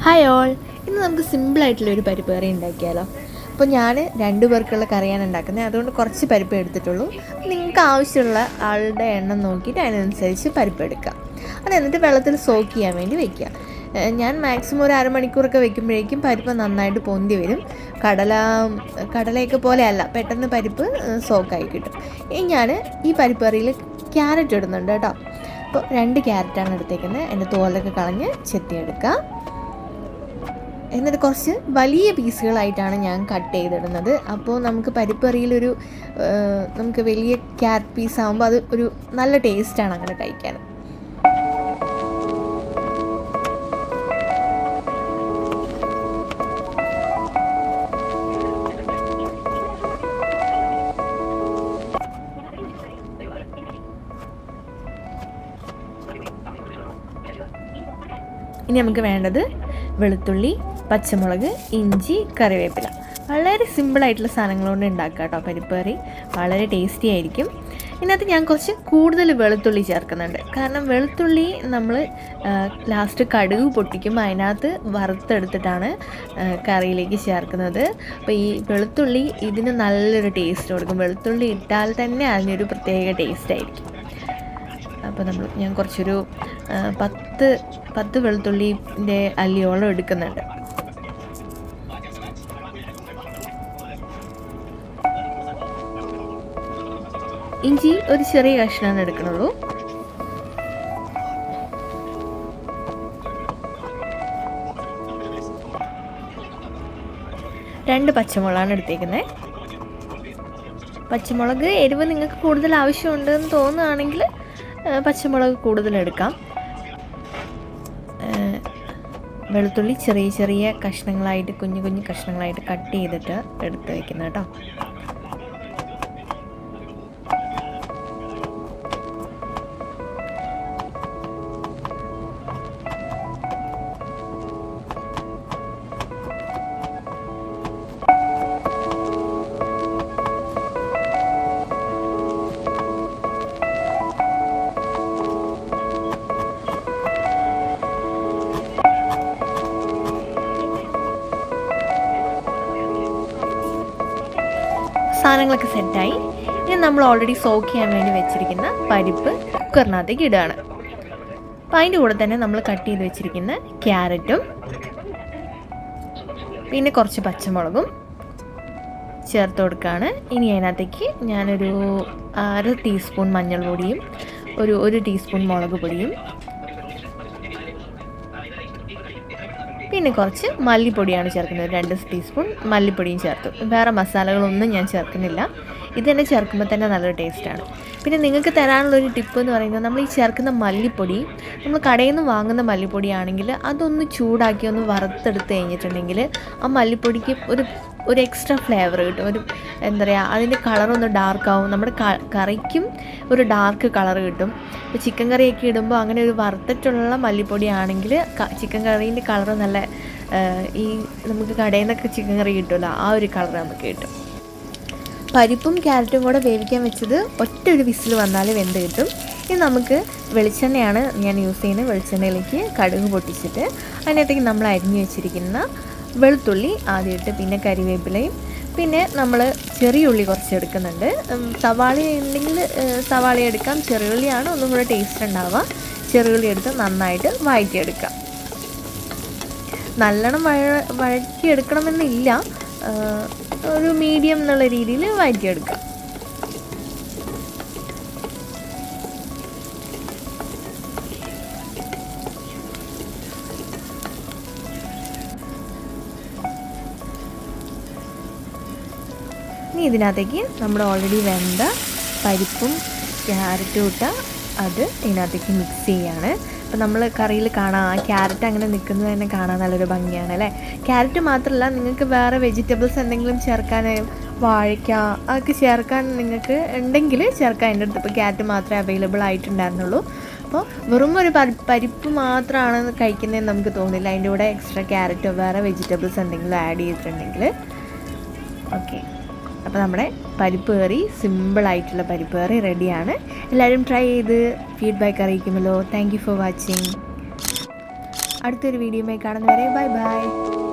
Hi all, ഇന്ന് നമുക്ക് സിമ്പിളായിട്ടുള്ളൊരു പരിപ്പ് കറി ഉണ്ടാക്കിയാലോ. അപ്പോൾ ഞാൻ 2 പേർക്കുള്ള കറിയാണ് ഉണ്ടാക്കുന്നത്, അതുകൊണ്ട് കുറച്ച് പരിപ്പ് എടുത്തിട്ടുള്ളൂ. നിങ്ങൾക്ക് ആവശ്യമുള്ള ആളുടെ എണ്ണം നോക്കിയിട്ട് അതിനനുസരിച്ച് പരിപ്പ് എടുക്കുക. അത് എന്നിട്ട് വെള്ളത്തിൽ സോക്ക് ചെയ്യാൻ വേണ്ടി വെക്കുക. ഞാൻ മാക്സിമം ഒരു അരമണിക്കൂറൊക്കെ വെക്കുമ്പോഴേക്കും പരിപ്പ് നന്നായിട്ട് പൊന്തി വരും. കടലയൊക്കെ പോലെയല്ല, പെട്ടെന്ന് പരിപ്പ് സോക്കായി കിട്ടും. ഇനി ഞാൻ ഈ പരിപ്പ് കറിയിൽ ക്യാരറ്റ് ഇടുന്നുണ്ട് കേട്ടോ. അപ്പോൾ 2 ക്യാരറ്റാണ് എടുത്തേക്കുന്നത്. എൻ്റെ തോലൊക്കെ കളഞ്ഞ് ചെത്തിയെടുക്കുക. എന്നിട്ട് കുറച്ച് വലിയ പീസുകളായിട്ടാണ് ഞാൻ കട്ട് ചെയ്തിടുന്നത്. അപ്പോൾ നമുക്ക് പരിപ്പ് കറിയിലൊരു നമുക്ക് വലിയ ക്യാരറ്റ് പീസ് ആകുമ്പോൾ അത് ഒരു നല്ല ടേസ്റ്റാണ് അങ്ങനെ കഴിക്കാൻ. ഇനി നമുക്ക് വേണ്ടത് വെളുത്തുള്ളി, പച്ചമുളക്, ഇഞ്ചി, കറിവേപ്പില. വളരെ സിമ്പിളായിട്ടുള്ള സാധനങ്ങൾ കൊണ്ട് ഉണ്ടാക്കുക കേട്ടോ പരിപ്പ് കറി. വളരെ ടേസ്റ്റി ആയിരിക്കും. ഇതിനകത്ത് ഞാൻ കുറച്ച് കൂടുതൽ വെളുത്തുള്ളി ചേർക്കുന്നുണ്ട്. കാരണം വെളുത്തുള്ളി നമ്മൾ ലാസ്റ്റ് കടുക് പൊട്ടിക്കുമ്പോൾ അതിനകത്ത് വറുത്തെടുത്തിട്ടാണ് കറിയിലേക്ക് ചേർക്കുന്നത്. അപ്പോൾ ഈ വെളുത്തുള്ളി ഇതിന് നല്ലൊരു ടേസ്റ്റ് കൊടുക്കും. വെളുത്തുള്ളി ഇട്ടാൽ തന്നെ അതിനൊരു പ്രത്യേക ടേസ്റ്റ് ആയിരിക്കും. അപ്പോൾ ഞാൻ കുറച്ചൊരു 10 വെളുത്തുള്ളിൻ്റെ അല്ലിയോളം എടുക്കുന്നുണ്ട്. ഇഞ്ചി ഒരു ചെറിയ കഷ്ണമാണ് എടുക്കണുള്ളൂ. രണ്ട് പച്ചമുളകാണ് എടുത്തേക്കുന്നത്. പച്ചമുളക് എരിവ് നിങ്ങൾക്ക് കൂടുതൽ ആവശ്യമുണ്ടെന്ന് തോന്നുകയാണെങ്കിൽ പച്ചമുളക് കൂടുതലെടുക്കാം. വെളുത്തുള്ളി ചെറിയ ചെറിയ കഷ്ണങ്ങളായിട്ട് കുഞ്ഞു കുഞ്ഞു കഷ്ണങ്ങളായിട്ട് കട്ട് ചെയ്തിട്ട് എടുത്ത് വയ്ക്കുന്നത് കേട്ടോ. സാധനങ്ങളൊക്കെ സെറ്റായി. ഇനി നമ്മൾ ഓൾറെഡി സോക്ക് ചെയ്യാൻ വേണ്ടി വെച്ചിരിക്കുന്ന പരിപ്പ് കുക്കറിനകത്തേക്ക് ഇടുകയാണ്. അപ്പം അതിൻ്റെ കൂടെ തന്നെ നമ്മൾ കട്ട് ചെയ്ത് വെച്ചിരിക്കുന്ന ക്യാരറ്റും പിന്നെ കുറച്ച് പച്ചമുളകും ചേർത്ത് കൊടുക്കുകയാണ്. ഇനി അതിനകത്തേക്ക് ഞാനൊരു 1/2 ടീസ്പൂൺ മഞ്ഞൾ പൊടിയും 1 ടീസ്പൂൺ മുളക് പൊടിയും പിന്നെ കുറച്ച് മല്ലിപ്പൊടിയാണ് ചേർക്കുന്നത്. 2 ടീസ്പൂൺ മല്ലിപ്പൊടിയും ചേർത്തു. വേറെ മസാലകളൊന്നും ഞാൻ ചേർക്കുന്നില്ല. ഇത് തന്നെ ചേർക്കുമ്പോൾ തന്നെ നല്ലൊരു ടേസ്റ്റാണ്. പിന്നെ നിങ്ങൾക്ക് തരാനുള്ളൊരു ടിപ്പ് എന്ന് പറയുന്നത്, നമ്മൾ ഈ ചേർക്കുന്ന മല്ലിപ്പൊടി നമ്മൾ കടയിൽ നിന്ന് വാങ്ങുന്ന മല്ലിപ്പൊടിയാണെങ്കിൽ അതൊന്ന് ചൂടാക്കി ഒന്ന് വറുത്തെടുത്ത് കഴിഞ്ഞിട്ടുണ്ടെങ്കിൽ ആ മല്ലിപ്പൊടിക്ക് ഒരു എക്സ്ട്രാ ഫ്ലേവർ കിട്ടും. എന്താ പറയുക, അതിൻ്റെ കളറൊന്ന് ഡാർക്കാവും. നമ്മുടെ കറിക്കും ഒരു ഡാർക്ക് കളർ കിട്ടും. ഇപ്പോൾ ചിക്കൻ കറിയൊക്കെ ഇടുമ്പോൾ അങ്ങനെ ഒരു വറുത്തിട്ടുള്ള മല്ലിപ്പൊടിയാണെങ്കിൽ ചിക്കൻ കറീൻ്റെ കളർ നല്ല ഈ നമുക്ക് കടയിൽ നിന്നൊക്കെ ചിക്കൻ കറി കിട്ടുമല്ലോ, ആ ഒരു കളർ നമുക്ക് കിട്ടും. പരിപ്പും ക്യാരറ്റും കൂടെ വേവിക്കാൻ വെച്ചത് ഒറ്റ ഒരു വിസിൽ വന്നാൽ വെന്ത് കിട്ടും. ഇനി നമുക്ക് വെളിച്ചെണ്ണയാണ് ഞാൻ യൂസ് ചെയ്യുന്നത്. വെളിച്ചെണ്ണയിലേക്ക് കടുക് പൊട്ടിച്ചിട്ട് അതിനകത്തേക്ക് നമ്മൾ അരിഞ്ഞു വെച്ചിരിക്കുന്ന വെളുത്തുള്ളി ആദ്യം ഇട്ട് പിന്നെ കരിവേപ്പിലയും പിന്നെ നമ്മൾ ചെറിയുള്ളി കുറച്ച് എടുക്കുന്നുണ്ട്. സവാള ഉണ്ടെങ്കിൽ സവാള എടുക്കാം. ചെറിയുള്ളിയാണ് ഒന്നും കൂടെ ടേസ്റ്റ് ഉണ്ടാവുക. ചെറിയുള്ളി എടുത്ത് നന്നായിട്ട് വഴറ്റിയെടുക്കാം. നല്ലോണം വഴറ്റിയെടുക്കണമെന്നില്ല, ഒരു മീഡിയം എന്നുള്ള രീതിയിൽ വഴറ്റിയെടുക്കാം. ഇനി ഇതിനകത്തേക്ക് നമ്മൾ ഓൾറെഡി വെന്ത പരിപ്പും ക്യാരറ്റും ഇട്ട അത് ഇതിനകത്തേക്ക് മിക്സ് ചെയ്യാണ്. അപ്പോൾ നമ്മൾ കറിയിൽ കാണാം ആ ക്യാരറ്റ് അങ്ങനെ നിൽക്കുന്നത് തന്നെ കാണാൻ നല്ലൊരു ഭംഗിയാണ് അല്ലേ. ക്യാരറ്റ് മാത്രമല്ല, നിങ്ങൾക്ക് വേറെ വെജിറ്റബിൾസ് എന്തെങ്കിലും ചേർക്കാൻ, വാഴയ്ക്ക അതൊക്കെ ചേർക്കാൻ നിങ്ങൾക്ക് ഉണ്ടെങ്കിൽ ചേർക്കാൻ. എൻ്റെ അടുത്ത് ഇപ്പോൾ ക്യാരറ്റ് മാത്രമേ അവൈലബിൾ ആയിട്ടുണ്ടായിരുന്നുള്ളൂ. അപ്പോൾ വെറും ഒരു പരിപ്പ് മാത്രമാണ് കഴിക്കുന്നതെന്ന് നമുക്ക് തോന്നില്ല. അതിൻ്റെ കൂടെ എക്സ്ട്രാ ക്യാരറ്റോ വേറെ വെജിറ്റബിൾസ് എന്തെങ്കിലും ആഡ് ചെയ്തിട്ടുണ്ടെങ്കിൽ ഓക്കെ. അപ്പോൾ നമ്മുടെ പരിപ്പ് കറി, സിമ്പിളായിട്ടുള്ള പരിപ്പ് കറി റെഡിയാണ്. എല്ലാവരും ട്രൈ ചെയ്ത് ഫീഡ്ബാക്ക് അറിയിക്കുമല്ലോ. Thank you for watching. അടുത്തൊരു വീഡിയോയുമായി കാണുന്നവരെ ബൈ ബൈ.